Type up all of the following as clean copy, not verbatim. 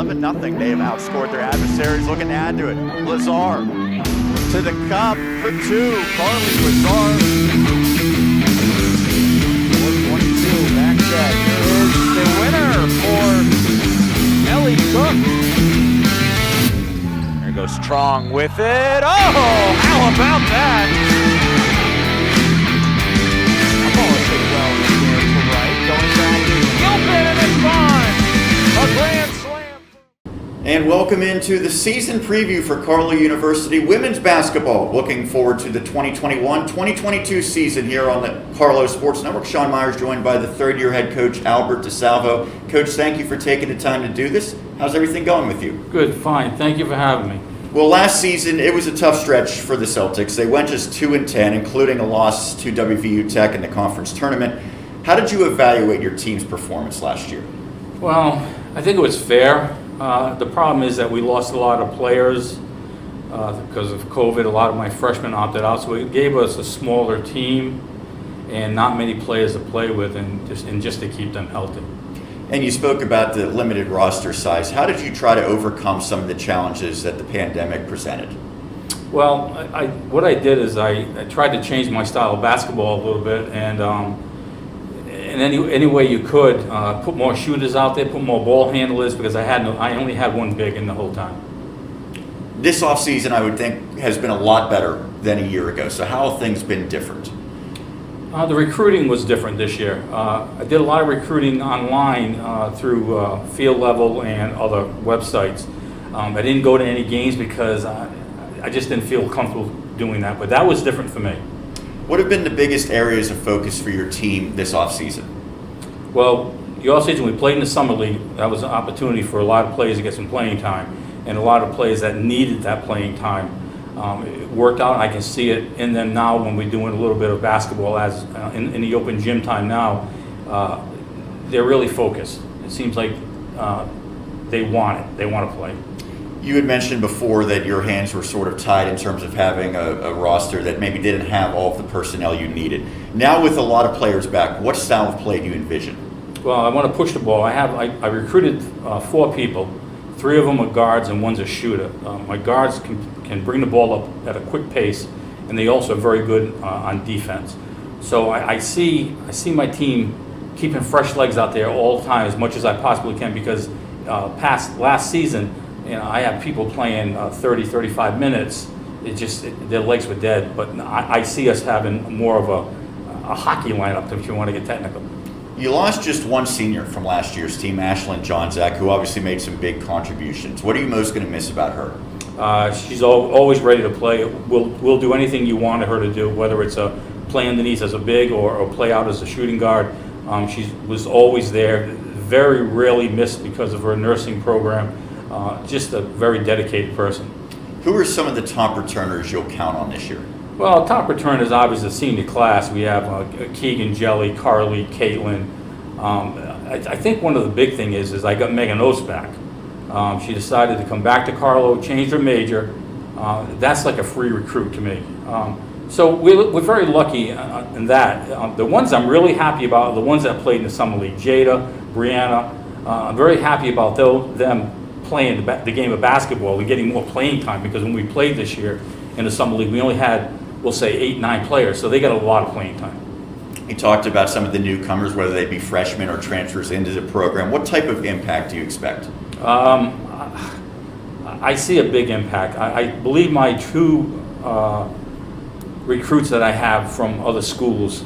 11-0. They have outscored their adversaries. Looking to add to it. LaZar to the cup for two. Carly LaZar. 4:22 back set. Here is the winner for Ellie Cook. There goes Strong with it. Oh, how about that? I'm always pretty well here to right. Going back to Gilpin and it's gone. A grand slam. And welcome into the season preview for Carlow University women's basketball. Looking forward to the 2021-2022 season here on the Carlow Sports Network. Sean Meyers joined by the third-year head coach, Albert DeSalvo. Coach, thank you for taking the time to do this. How's everything going with you? Good, fine. Thank you for having me. Well, last season, it was a tough stretch for the Celtics. They went just 2-10, including a loss to WVU Tech in the conference tournament. How did you evaluate your team's performance last year? Well, I think it was fair. The problem is that we lost a lot of players because of COVID. A lot of my freshmen opted out, so it gave us a smaller team and not many players to play with, and just to keep them healthy. And you spoke about the limited roster size. How did you try to overcome some of the challenges that the pandemic presented? Well, what I did is I tried to change my style of basketball a little bit, and any way you could, put more shooters out there, put more ball handlers, because I only had one big in the whole time. This offseason, I would think, has been a lot better than a year ago. So how have things been different? The recruiting was different this year. I did a lot of recruiting online through Field Level and other websites. I didn't go to any games because I just didn't feel comfortable doing that, but that was different for me. What have been the biggest areas of focus for your team this offseason? Well, the offseason we played in the Summer League. That was an opportunity for a lot of players to get some playing time, and a lot of players that needed that playing time. It worked out. I can see it in them now when we're doing a little bit of basketball as in the open gym time now. They're really focused. It seems like they want it. They want to play. You had mentioned before that your hands were sort of tied in terms of having a roster that maybe didn't have all of the personnel you needed. Now with a lot of players back, what style of play do you envision? Well, I want to push the ball. I recruited 4 people. 3 of them are guards and one's a shooter. My guards can bring the ball up at a quick pace, and they also are very good on defense. So I see my team keeping fresh legs out there all the time as much as I possibly can, because past last season, I have people playing 30, 35 minutes. Their legs were dead. But I see us having more of a hockey lineup, if you want to get technical. You lost just one senior from last year's team, Ashlyn Johnzak, who obviously made some big contributions. What are you most going to miss about her? She's always ready to play. We'll do anything you want her to do, whether it's a play underneath as a big or play out as a shooting guard. She was always there, very rarely missed because of her nursing program. Just a very dedicated person. Who are some of the top returners you'll count on this year? Well, top returners, obviously the senior class. We have Keegan, Jelly, Carly, Caitlyn. I think one of the big thing is I got Megan Oates back. She decided to come back to Carlo, changed her major. That's like a free recruit to me. So we're very lucky in that. The ones I'm really happy about are the ones that played in the Summer League. Jada, Brianna. I'm very happy about them playing the game of basketball and getting more playing time, because when we played this year in the Summer League, we only had, we'll say, 8, 9 players, so they got a lot of playing time. You talked about some of the newcomers, whether they be freshmen or transfers into the program. What type of impact do you expect? I see a big impact. I believe my 2 recruits that I have from other schools,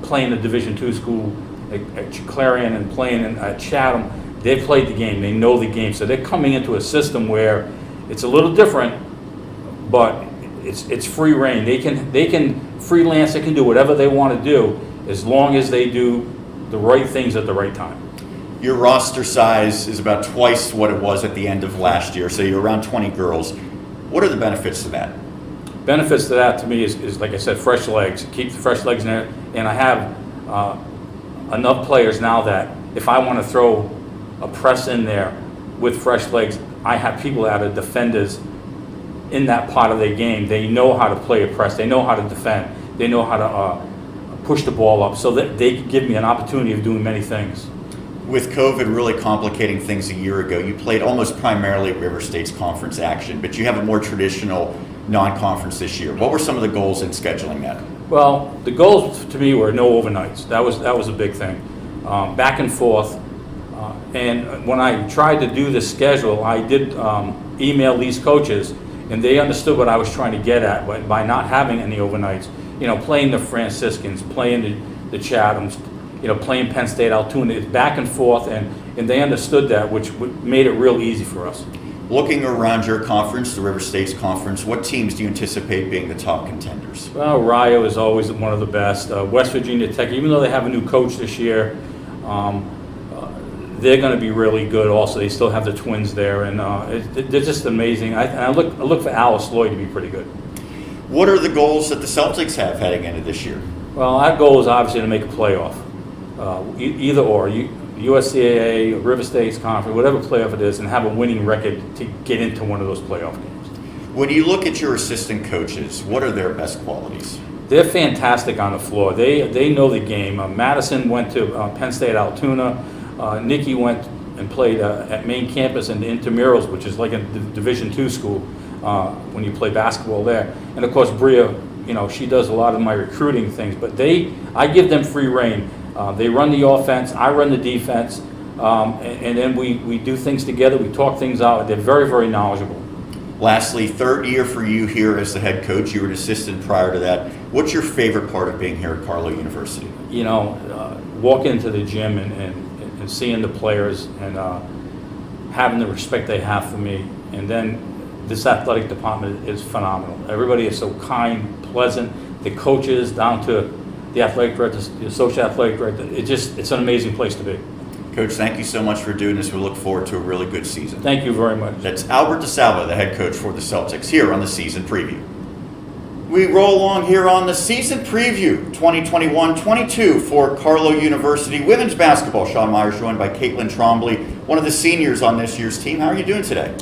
playing a Division II school at Clarion and playing at Chatham, they've played the game. They know the game, so they're coming into a system where it's a little different, but it's free reign. They can freelance. They can do whatever they want to do as long as they do the right things at the right time. Your roster size is about twice what it was at the end of last year, so you're around 20 girls. What are the benefits to that? Benefits to that to me is like I said, fresh legs. Keep the fresh legs in there, and I have enough players now that if I want to throw a press in there with fresh legs, I have people that are defenders in that part of their game. They know how to play a press. They know how to defend. They know how to push the ball up, so that they give me an opportunity of doing many things. With COVID really complicating things a year ago, you played almost primarily River State's conference action, but you have a more traditional non-conference this year. What were some of the goals in scheduling that? Well, the goals to me were no overnights. That was a big thing. Back and forth. And when I tried to do the schedule, I did email these coaches, and they understood what I was trying to get at by not having any overnights. You know, playing the Franciscans, playing the Chathams, you know, playing Penn State, Altoona. It's back and forth, and they understood that, which made it real easy for us. Looking around your conference, the River State's conference, what teams do you anticipate being the top contenders? Well, Rio is always one of the best. West Virginia Tech, even though they have a new coach this year, they're going to be really good also. They still have the twins there, and they're just amazing. I look for Alice Lloyd to be pretty good. What are the goals that the Celtics have heading into this year? Well, our goal is obviously to make a playoff. Either or, USCAA, River State's conference, whatever playoff it is, and have a winning record to get into one of those playoff games. When you look at your assistant coaches, what are their best qualities? They're fantastic on the floor. They know the game. Madison went to Penn State Altoona. Nikki went and played at main campus in the intramurals, which is like a Division II school when you play basketball there. And of course, Bria, you know, she does a lot of my recruiting things. But I give them free reign. They run the offense, I run the defense, and then we do things together, we talk things out. They're very, very knowledgeable. Lastly, third year for you here as the head coach. You were an assistant prior to that. What's your favorite part of being here at Carlow University? You know, walk into the gym and seeing the players and having the respect they have for me. And then this athletic department is phenomenal. Everybody is so kind, pleasant. The coaches down to the athletic director, the associate athletic director, it's an amazing place to be. Coach, thank you so much for doing this. We look forward to a really good season. Thank you very much. That's Albert DeSalvo, the head coach for the Celtics, here on the season preview. We roll along here on the season preview 2021-22 for Carlow University women's basketball. Sean Meyers joined by Caitlyn Trombley, one of the seniors on this year's team. How are you doing today?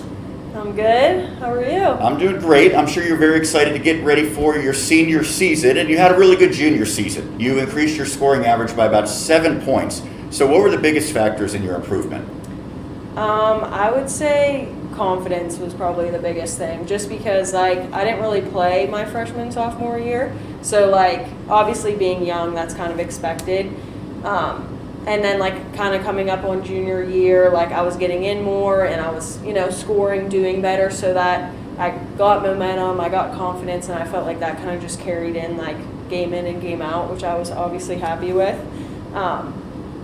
I'm good. How are you? I'm doing great. I'm sure you're very excited to get ready for your senior season, and you had a really good junior season. You increased your scoring average by about 7 points. So what were the biggest factors in your improvement? I would say confidence was probably the biggest thing, just because I didn't really play my freshman sophomore year. So obviously being young, that's kind of expected. And then kind of coming up on junior year, I was getting in more and I was, scoring, doing better, so that I got momentum, I got confidence, and I felt like that kind of just carried in game in and game out, which I was obviously happy with.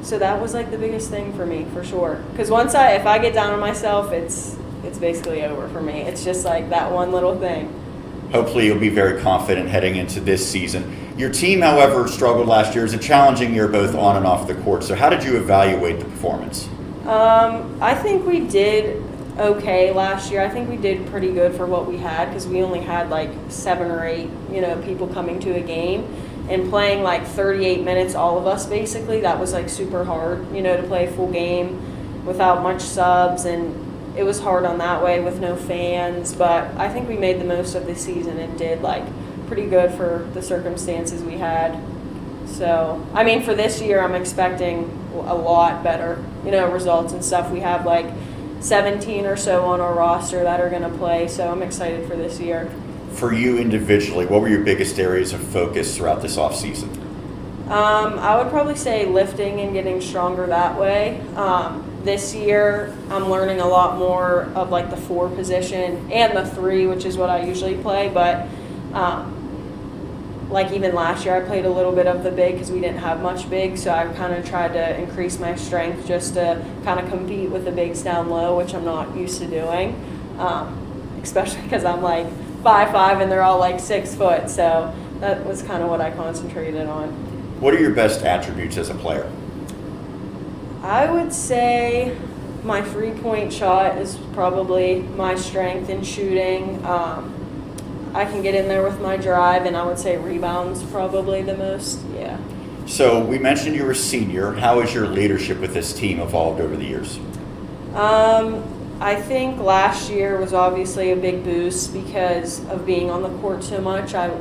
So that was the biggest thing for me, for sure. Because if I get down on myself, it's basically over for me. It's just that one little thing. Hopefully you'll be very confident heading into this season. Your team, however, struggled last year. It was a challenging year both on and off the court. So how did you evaluate the performance? I think we did okay last year. I think we did pretty good for what we had, because we only had 7 or 8, people coming to a game. And playing 38 minutes, all of us basically, that was super hard, to play a full game without much subs, and it was hard on that way with no fans. But I think we made the most of the season and did pretty good for the circumstances we had. So, for this year, I'm expecting a lot better, results and stuff. We have 17 or so on our roster that are going to play, so I'm excited for this year. For you individually, what were your biggest areas of focus throughout this offseason? I would probably say lifting and getting stronger that way. This year, I'm learning a lot more of the 4 position and the 3, which is what I usually play. But even last year, I played a little bit of the big because we didn't have much big. So I kind of tried to increase my strength just to kind of compete with the bigs down low, which I'm not used to doing, especially because I'm 5'5" and they're all 6 foot. So that was kind of what I concentrated on. What are your best attributes as a player? I would say my 3-point shot is probably my strength in shooting. I can get in there with my drive, and I would say rebounds probably the most. Yeah. So we mentioned you were a senior. How has your leadership with this team evolved over the years? I think last year was obviously a big boost because of being on the court so much. I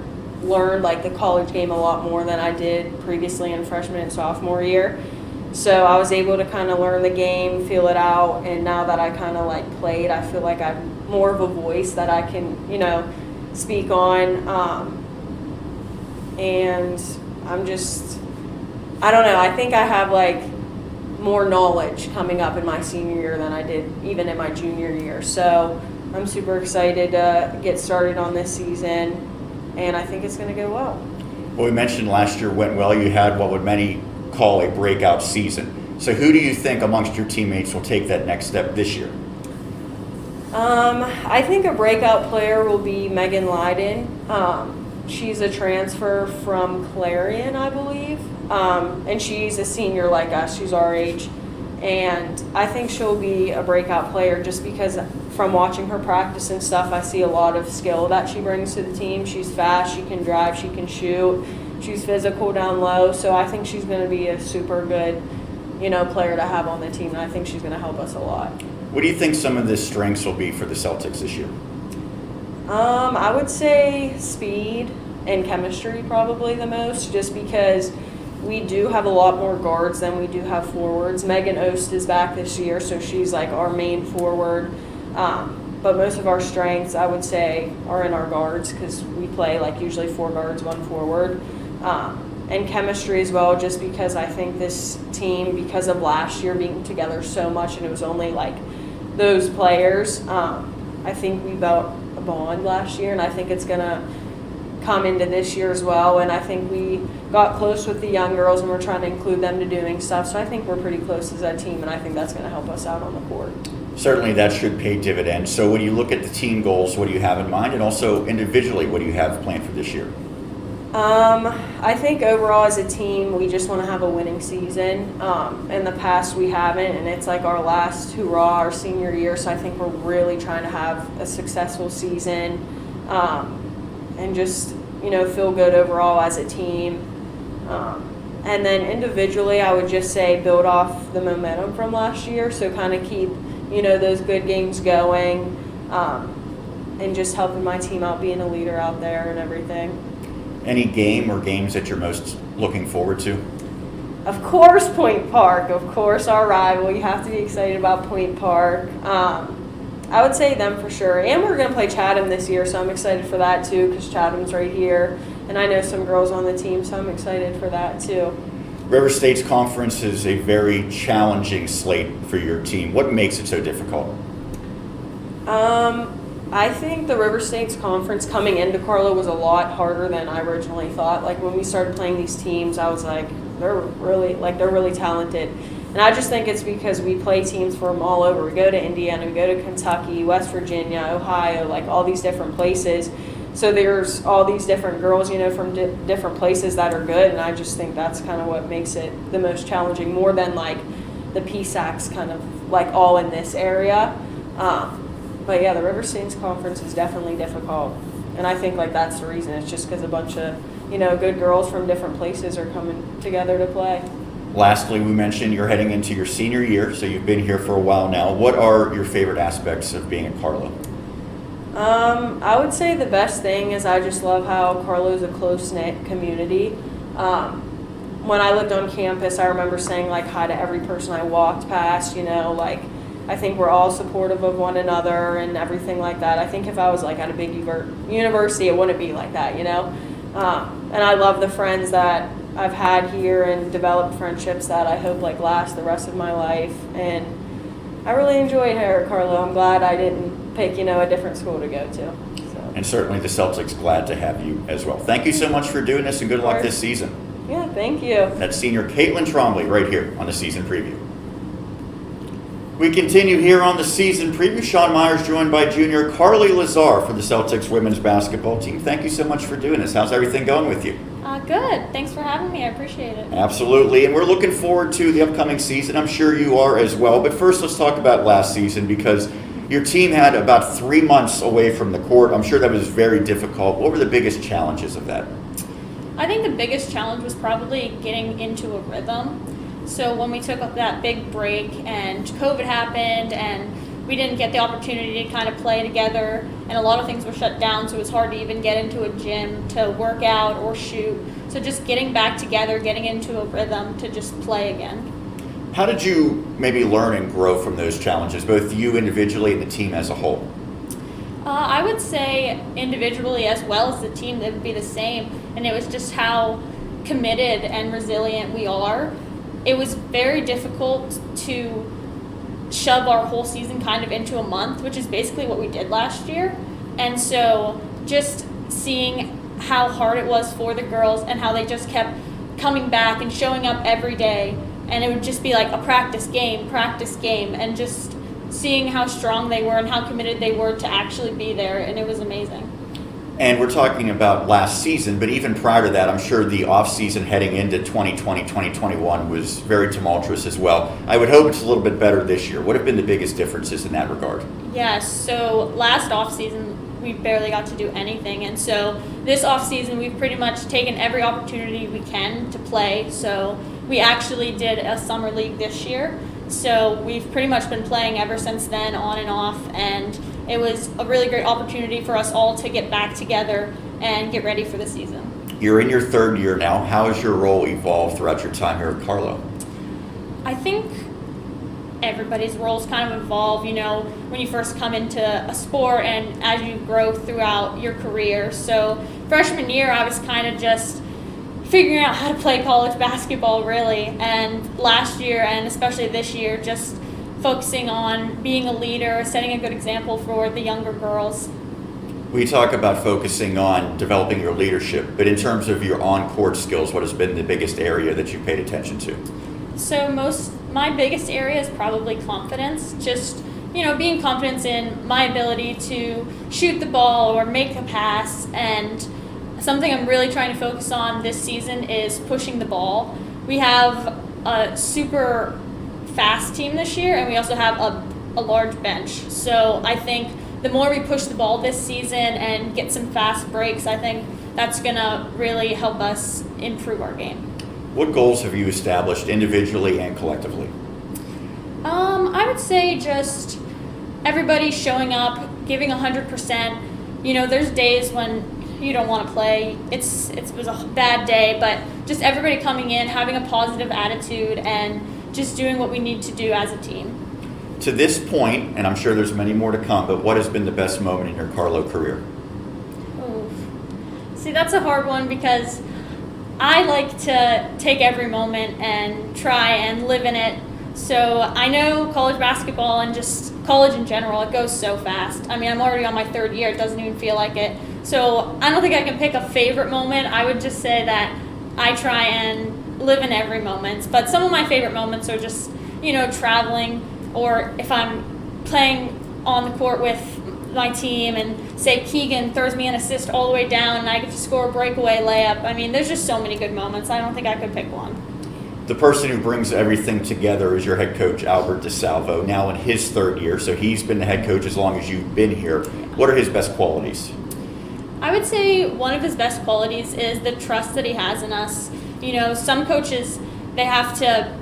learned the college game a lot more than I did previously in freshman and sophomore year. So I was able to kind of learn the game, feel it out, and now that I kind of like played, I feel like I'm more of a voice that I can, speak on. And I don't know, I think I have like more knowledge coming up in my senior year than I did even in my junior year. So I'm super excited to get started on this season, and I think it's going to go well. Well, we mentioned last year went well. You had what would many call a breakout season. So who do you think amongst your teammates will take that next step this year? I think a breakout player will be Megan Lydon. She's a transfer from Clarion, I believe, and she's a senior like us. She's our age, and I think she'll be a breakout player just because from watching her practice and stuff, I see a lot of skill that she brings to the team. She's fast, she can drive, she can shoot, she's physical down low, so I think she's going to be a super good, player to have on the team, and I think she's going to help us a lot. What do you think some of the strengths will be for the Celtics this year? I would say speed and chemistry probably the most, just because we do have a lot more guards than we do have forwards. Megan Ost is back this year, so she's like our main forward. But most of our strengths, I would say, are in our guards because we play like usually 4 guards, 1 forward. And chemistry as well, just because I think this team, because of last year being together so much and it was only like those players, I think we built a bond last year, and I think it's going to come into this year as well. And I think we got close with the young girls, and we're trying to include them to doing stuff. So I think we're pretty close as a team, and I think that's going to help us out on the court. Certainly that should pay dividends. So when you look at the team goals, what do you have in mind? And also individually, what do you have planned for this year? I think overall as a team, we just want to have a winning season. In the past, we haven't, and it's like our last hurrah, our senior year. So I think we're really trying to have a successful season, and just, feel good overall as a team. And then individually, I would just say build off the momentum from last year. So kind of keep, those good games going, and just helping my team out, being a leader out there and everything. Any game or games that you're most looking forward to? Of course, Point Park. Of course, our rival. You have to be excited about Point Park. I would say them for sure. And we're going to play Chatham this year, so I'm excited for that too, because Chatham's right here. And I know some girls on the team, so I'm excited for that too. River State's conference is a very challenging slate for your team. What makes it so difficult? I think the River State's conference coming into Carlo was a lot harder than I originally thought. Like when we started playing these teams, I was like, they're really talented. And I just think it's because we play teams from all over. We go to Indiana, we go to Kentucky, West Virginia, Ohio, like all these different places. So there's all these different girls, from different places that are good. And I just think that's kind of what makes it the most challenging, more than like the PSACs kind of like all in this area. But yeah, the River State's conference is definitely difficult. And I think like that's the reason. It's just because a bunch of, good girls from different places are coming together to play. Lastly, we mentioned you're heading into your senior year, so you've been here for a while now. What are your favorite aspects of being at Carlo? I would say the best thing is I just love how Carlo's a close-knit community. When I lived on campus, I remember saying like hi to every person I walked past, I think we're all supportive of one another and everything like that. I think if I was like at a big university, it wouldn't be like that, And I love the friends that I've had here and developed friendships that I hope like last the rest of my life. And I really enjoyed here at Carlo. I'm glad I didn't pick, a different school to go to. So. And certainly the Celtics glad to have you as well. Thank you so much for doing this, and good luck this season. Yeah, thank you. That's senior Caitlyn Trombley right here on the season preview. We continue here on the season preview. Sean Meyers joined by junior Carly LaZar for the Celtics women's basketball team. Thank you so much for doing this. How's everything going with you? Good. Thanks for having me. I appreciate it. Absolutely. And we're looking forward to the upcoming season. I'm sure you are as well. But first, let's talk about last season, because your team had about 3 months away from the court. I'm sure that was very difficult. What were the biggest challenges of that? I think the biggest challenge was probably getting into a rhythm. So when we took that big break and COVID happened and we didn't get the opportunity to kind of play together, and a lot of things were shut down, so it was hard to even get into a gym to work out or shoot. So just getting back together, getting into a rhythm to just play again. How did you maybe learn and grow from those challenges, both you individually and the team as a whole? I would say individually as well as the team, that would be the same. And it was just how committed and resilient we are. It was very difficult to shove our whole season kind of into a month, which is basically what we did last year. And so just seeing how hard it was for the girls and how they just kept coming back and showing up every day. And it would just be like a practice game, and just seeing how strong they were and how committed they were to actually be there. And it was amazing. And we're talking about last season, but even prior to that, I'm sure the off-season heading into 2020, 2021 was very tumultuous as well. I would hope it's a little bit better this year. What have been the biggest differences in that regard? Yeah, so last off-season, we barely got to do anything. And so this off-season, we've pretty much taken every opportunity we can to play. So we actually did a summer league this year. So we've pretty much been playing ever since then, on and off. And it was a really great opportunity for us all to get back together and get ready for the season. You're in your third year now. How has your role evolved throughout your time here at Carlo? I think everybody's roles kind of evolve, when you first come into a sport and as you grow throughout your career. So freshman year, I was kind of just figuring out how to play college basketball, really. And last year, and especially this year, just focusing on being a leader, setting a good example for the younger girls. We talk about focusing on developing your leadership, but in terms of your on-court skills, what has been the biggest area that you paid attention to? So my biggest area is probably confidence. Just, being confident in my ability to shoot the ball or make a pass. And something I'm really trying to focus on this season is pushing the ball. We have a super fast team this year, and we also have a large bench. So I think the more we push the ball this season and get some fast breaks, I think that's going to really help us improve our game. What goals have you established individually and collectively? I would say just everybody showing up, giving 100%. There's days when you don't want to play. It was a bad day, but just everybody coming in, having a positive attitude, and just doing what we need to do as a team. To this point, and I'm sure there's many more to come, but what has been the best moment in your Carlo career? Oof. See, that's a hard one because I like to take every moment and try and live in it. So I know college basketball and just college in general, it goes so fast. I mean, I'm already on my third year. It doesn't even feel like it. So I don't think I can pick a favorite moment. I would just say that I try and live in every moment. But some of my favorite moments are just, traveling, or if I'm playing on the court with my team and say Keegan throws me an assist all the way down and I get to score a breakaway layup. I mean, there's just so many good moments. I don't think I could pick one. The person who brings everything together is your head coach, Albert DeSalvo, now in his third year. So he's been the head coach as long as you've been here. What are his best qualities? I would say one of his best qualities is the trust that he has in us. Some coaches, they have to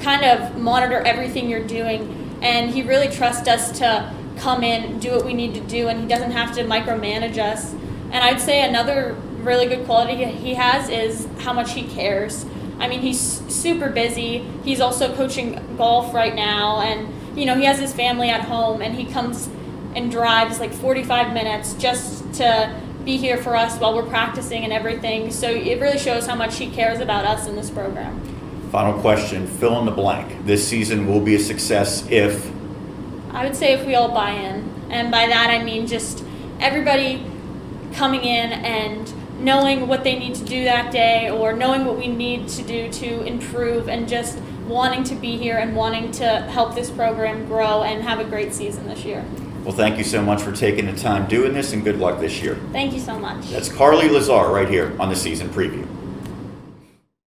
kind of monitor everything you're doing, and he really trusts us to come in, do what we need to do, and he doesn't have to micromanage us. And I'd say another really good quality he has is how much he cares. I mean, he's super busy. He's also coaching golf right now, and he has his family at home, and he comes and drives 45 minutes just to be here for us while we're practicing and everything. So it really shows how much he cares about us in this program. Final question, fill in the blank. This season will be a success if? I would say if we all buy in. And by that I mean just everybody coming in and knowing what they need to do that day, or knowing what we need to do to improve, and just wanting to be here and wanting to help this program grow and have a great season this year. Well, thank you so much for taking the time doing this, and good luck this year. Thank you so much. That's Carly LaZar right here on the season preview.